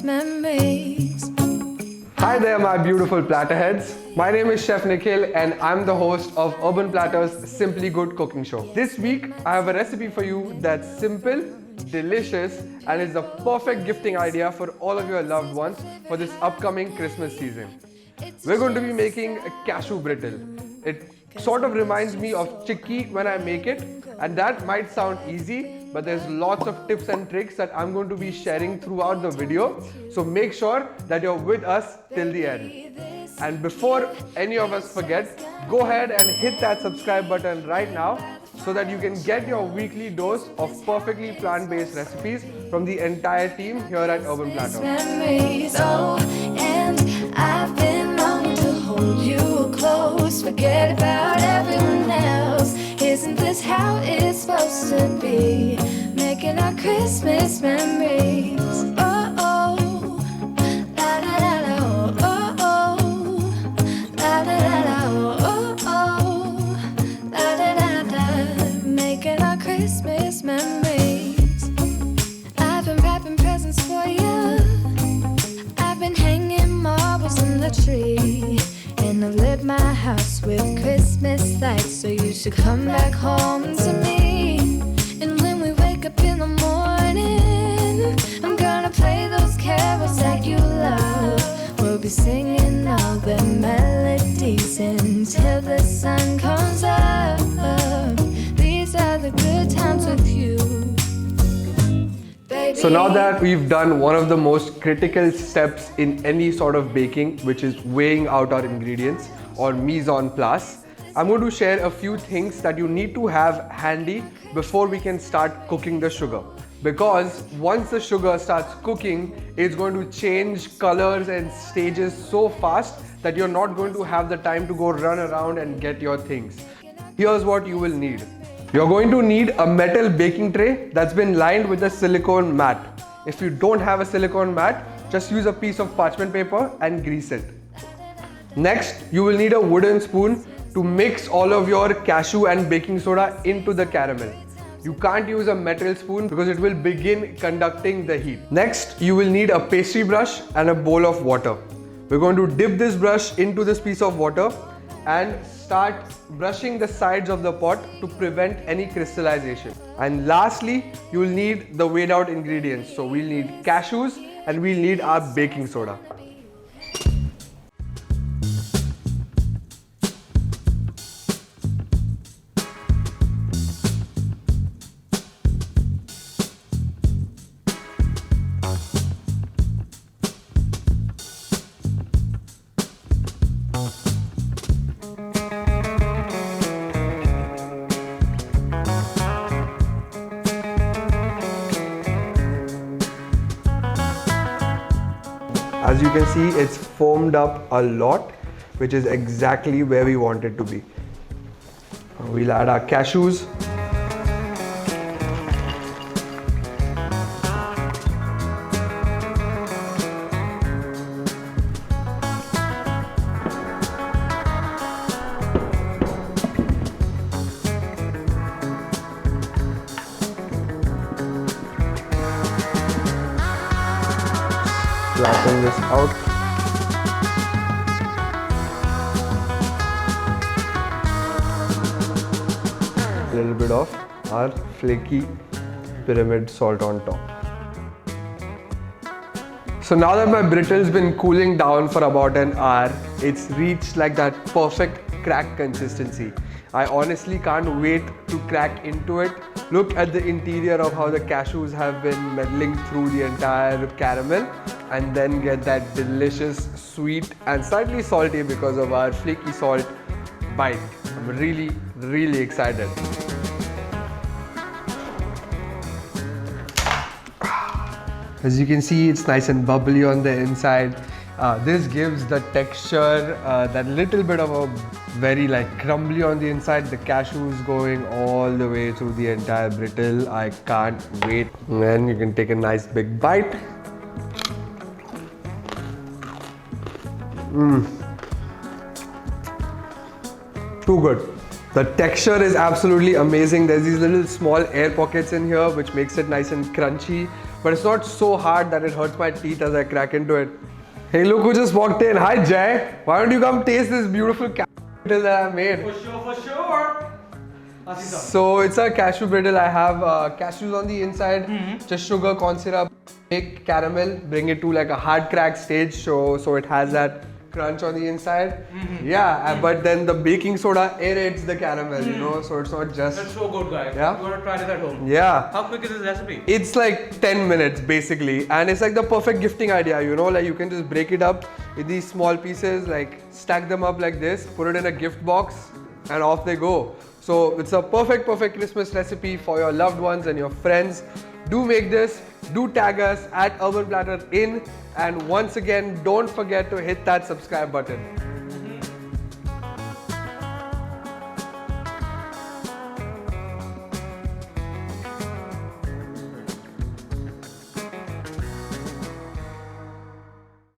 memories. Hi there, my beautiful Platterheads. My name is Chef Nikhil and I'm the host of Urban Platter's Simply Good Cooking Show. This week, I have a recipe for you that's simple, delicious, and is the perfect gifting idea for all of your loved ones for this upcoming Christmas season. We're going to be making a cashew brittle. It sort of reminds me of Chikki when I make it, and that might sound easy, but there's lots of tips and tricks that I'm going to be sharing throughout the video. So make sure that you're with us till the end. And before any of us forget, go ahead and hit that subscribe button right now so that you can get your weekly dose of perfectly plant-based recipes from the entire team here at Urban Platter. I've been longing to hold you close, forget about everyone else. Isn't this how it's supposed to be? Making our Christmas memories. Oh, oh, la la la la, oh, oh, la la la la, oh, oh, la la la la. Making our Christmas memories. I've been wrapping presents for you. I've been hanging marbles in the tree, and I've lit my house with Christmas lights, so you should come back home to me. And when we wake up in the morning, I'm gonna play those carols that you love. We'll be singing all the melodies until the sun comes up. These are the good times with you. So now that we've done one of the most critical steps in any sort of baking, which is weighing out our ingredients or mise en place, I'm going to share a few things that you need to have handy before we can start cooking the sugar. Because once the sugar starts cooking, it's going to change colors and stages so fast that you're not going to have the time to go run around and get your things. Here's what you will need. You're going to need a metal baking tray that's been lined with a silicone mat. If you don't have a silicone mat, just use a piece of parchment paper and grease it. Next, you will need a wooden spoon to mix all of your cashew and baking soda into the caramel. You can't use a metal spoon because it will begin conducting the heat. Next, you will need a pastry brush and a bowl of water. We're going to dip this brush into this piece of water and start brushing the sides of the pot to prevent any crystallization. And lastly, you will need the weighed out ingredients. So we'll need cashews and we'll need our baking soda. As you can see, it's foamed up a lot, which is exactly where we want it to be. We'll add our cashews. Flatten this out. A little bit of our flaky pyramid salt on top. So now that my brittle's been cooling down for about an hour, it's reached like that perfect crack consistency. I honestly can't wait to crack into it. Look at the interior of how the cashews have been meddling through the entire caramel, and then get that delicious sweet and slightly salty because of our flaky salt bite. I'm really excited. As you can see, it's nice and bubbly on the inside. This gives the texture, that little bit of a very crumbly on the inside. The cashews going all the way through the entire brittle. I can't wait. And then you can take a nice big bite. Too good. The texture is absolutely amazing. There's these little small air pockets in here which makes it nice and crunchy, but it's not so hard that it hurts my teeth as I crack into it. Hey, look who just walked in. Hi, Jay. Why don't you come taste this beautiful cashew brittle that I made? For sure. So it's a cashew brittle. I have cashews on the inside, just sugar, corn syrup, make caramel, bring it to like a hard crack stage, so it has that crunch on the inside. But then the baking soda aerates the caramel, you know, so it's not just. That's so good, guys. Yeah. You gotta try this at home. Yeah. How quick is this recipe? It's like 10 minutes basically, and it's like the perfect gifting idea, you know, like you can just break it up in these small pieces, like stack them up like this, put it in a gift box, and off they go. So it's a perfect Christmas recipe for your loved ones and your friends. Do make this, do tag us at Urban Platter in, and once again, don't forget to hit that subscribe button.